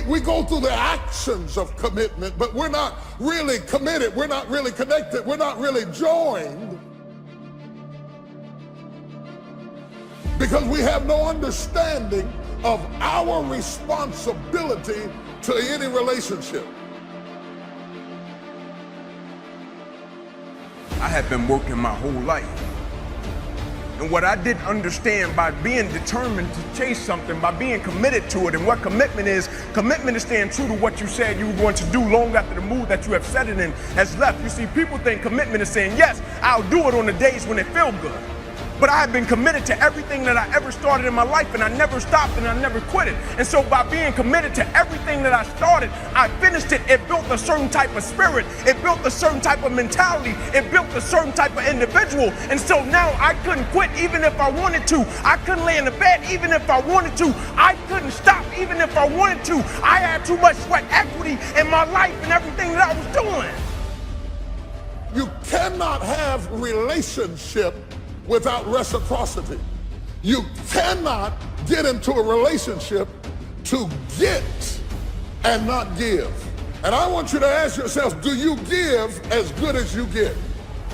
we go through the actions of commitment, but we're not really committed. We're not really connected. We're not really joined because we have no understanding of our responsibility to any relationship. I had been working my whole life. And what I didn't understand by being determined to chase something, by being committed to it, and what commitment is staying true to what you said you were going to do long after the mood that you have set it in has left. You see, people think commitment is saying, yes, I'll do it on the days when it feels good. But I have been committed to everything that I ever started in my life, and I never stopped and I never quit it. And so by being committed to everything that I started, I finished it. It built a certain type of spirit. It built a certain type of mentality. It built a certain type of individual. And so now I couldn't quit even if I wanted to. I couldn't lay in the bed even if I wanted to. I couldn't stop even if I wanted to. I had too much sweat equity in my life and everything that I was doing. You cannot have relationship without reciprocity. You cannot get into a relationship to get and not give. And I want you to ask yourself, do you give as good as you get?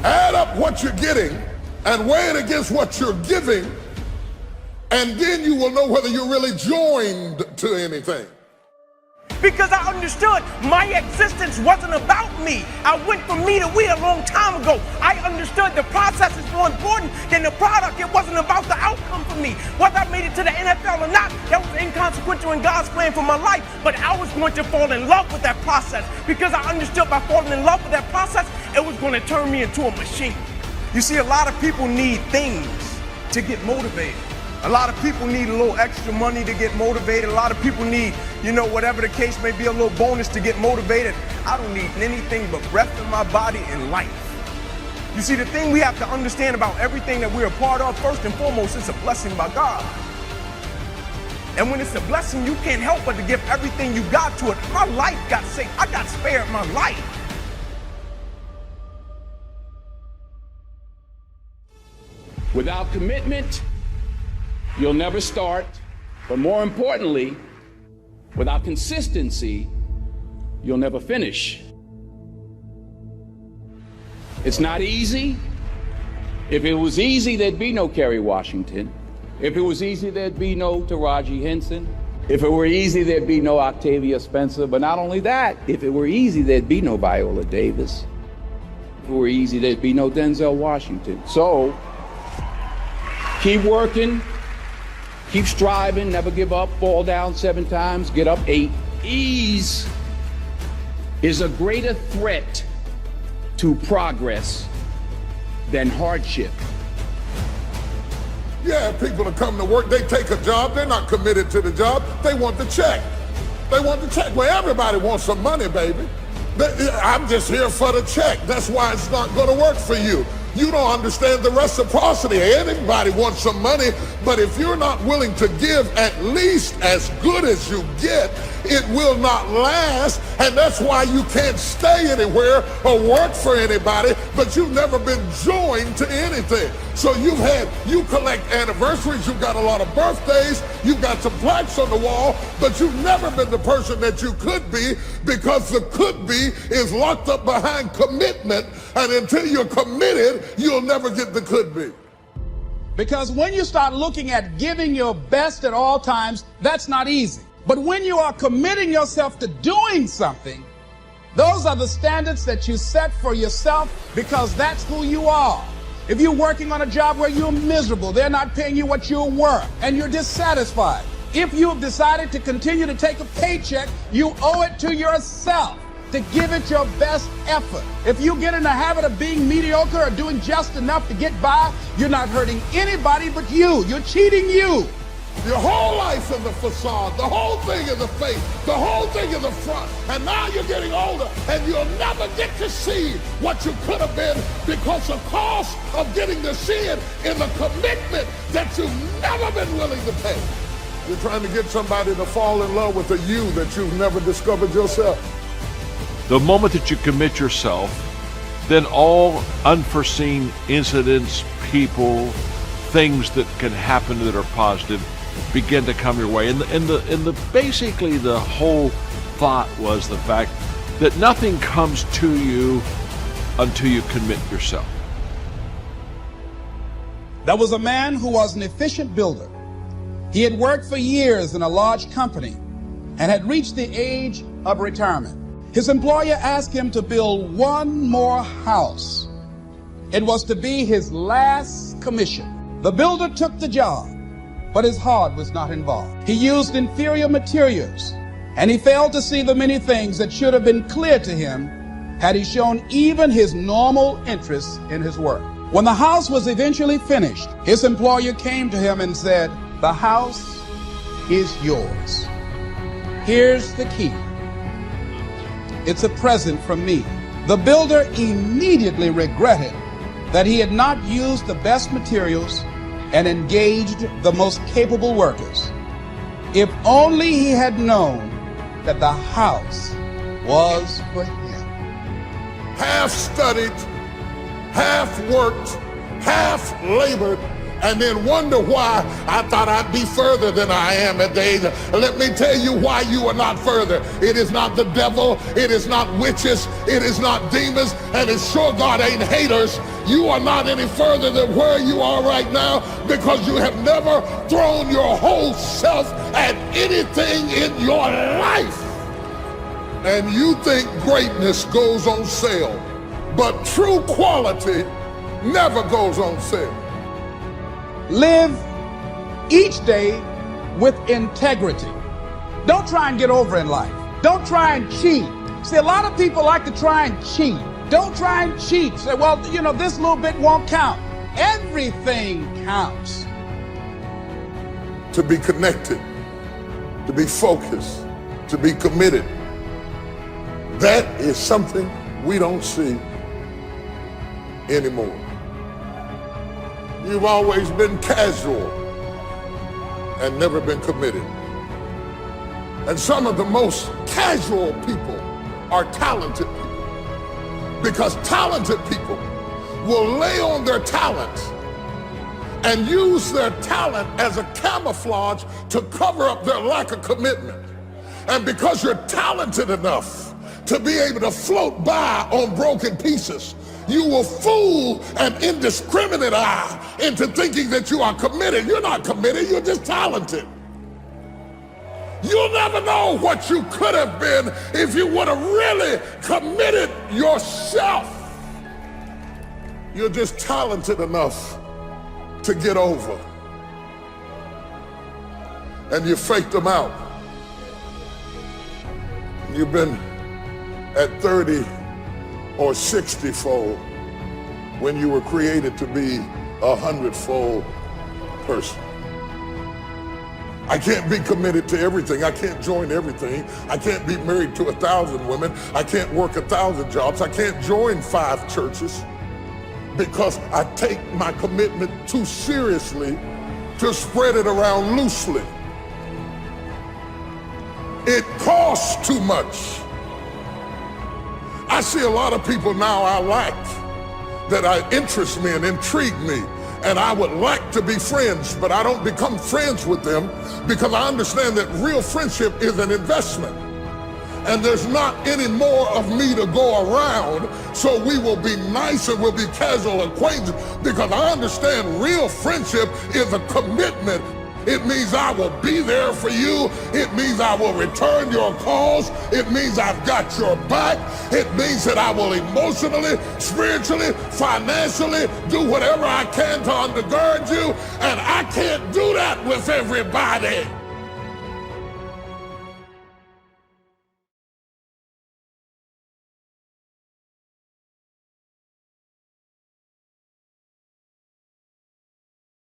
Add up what you're getting and weigh it against what you're giving, and then you will know whether you're really joined to anything. Because I understood my existence wasn't about me. I went from me to we a long time ago. I understood the process is more important than the product. It wasn't about the outcome for me. Whether I made it to the NFL or not, that was inconsequential in God's plan for my life. But I was going to fall in love with that process because I understood by falling in love with that process, it was going to turn me into a machine. You see, a lot of people need things to get motivated. A lot of people need a little extra money to get motivated. A lot of people need, whatever the case may be, a little bonus to get motivated. I don't need anything but breath in my body and life. You see, the thing we have to understand about everything that we're a part of, first and foremost, it's a blessing by God. And when it's a blessing, you can't help but to give everything you got to it. My life got saved. I got spared my life. Without commitment, you'll never start, but more importantly, without consistency, you'll never finish. It's not easy. If it was easy, there'd be no Kerry Washington. If it was easy, there'd be no Taraji Henson. If it were easy, there'd be no Octavia Spencer. But not only that, if it were easy, there'd be no Viola Davis. If it were easy, there'd be no Denzel Washington. So, keep working. Keep striving, never give up, fall down 7 times, get up 8. Ease is a greater threat to progress than hardship. Yeah, people that come to work, they take a job, they're not committed to the job, they want the check. They want the check. Well, everybody wants some money, baby. I'm just here for the check. That's why it's not gonna work for you. You don't understand the reciprocity. Anybody wants some money, but if you're not willing to give at least as good as you get, it will not last, and that's why you can't stay anywhere or work for anybody, but you've never been joined to anything. So you collect anniversaries, you've got a lot of birthdays, you've got some plaques on the wall, but you've never been the person that you could be, because the could be is locked up behind commitment, and until you're committed, you'll never get the could be. Because when you start looking at giving your best at all times, that's not easy. But when you are committing yourself to doing something, those are the standards that you set for yourself, because that's who you are. If you're working on a job where you're miserable, they're not paying you what you're worth, and you're dissatisfied. If you've decided to continue to take a paycheck, you owe it to yourself to give it your best effort. If you get in the habit of being mediocre or doing just enough to get by, you're not hurting anybody but you. You're cheating you. Your whole life is the facade, the whole thing is the face, the whole thing is the front. And now you're getting older and you'll never get to see what you could have been, because the cost of getting to see it is a commitment that you've never been willing to pay. You're trying to get somebody to fall in love with a you that you've never discovered yourself. The moment that you commit yourself, then all unforeseen incidents, people, things that can happen that are positive begin to come your way. And basically the whole thought was the fact that nothing comes to you until you commit yourself. There was a man who was an efficient builder. He had worked for years in a large company and had reached the age of retirement. His employer asked him to build one more house. It was to be his last commission. The builder took the job, but his heart was not involved. He used inferior materials, and he failed to see the many things that should have been clear to him had he shown even his normal interest in his work. When the house was eventually finished, his employer came to him and said, "The house is yours. Here's the key. It's a present from me." The builder immediately regretted that he had not used the best materials and engaged the most capable workers. If only he had known that the house was for him. Half studied, half worked, half labored, and then wonder why I thought I'd be further than I am at the age. Let me tell you why you are not further. It is not the devil, it is not witches, it is not demons, and it's sure God ain't haters. You are not any further than where you are right now because you have never thrown your whole self at anything in your life. And you think greatness goes on sale, but true quality never goes on sale. Live each day with integrity. Don't try and get over in life. Don't try and cheat. See, a lot of people like to try and cheat. Don't try and cheat. Say, well, you know, this little bit won't count. Everything counts. To be connected, to be focused, to be committed. That is something we don't see anymore. You've always been casual and never been committed. And some of the most casual people are talented people, because talented people will lay on their talents and use their talent as a camouflage to cover up their lack of commitment. And because you're talented enough to be able to float by on broken pieces, you will fool an indiscriminate eye into thinking that you are committed. You're not committed, you're just talented. You'll never know what you could have been if you would have really committed yourself. You're just talented enough to get over. And you faked them out. You've been at 30 or 60-fold when you were created to be a 100-fold person. I can't be committed to everything. I can't join everything. I can't be married to 1,000 women. I can't work 1,000 jobs. I can't join 5 churches because I take my commitment too seriously to spread it around loosely. It costs too much. I see a lot of people now I like that interest me and intrigue me, and I would like to be friends, but I don't become friends with them because I understand that real friendship is an investment. And there's not any more of me to go around, so we will be nice and we'll be casual acquaintances because I understand real friendship is a commitment. It means I will be there for you. It means I will return your calls. It means I've got your back. It means that I will emotionally, spiritually, financially do whatever I can to undergird you. And I can't do that with everybody.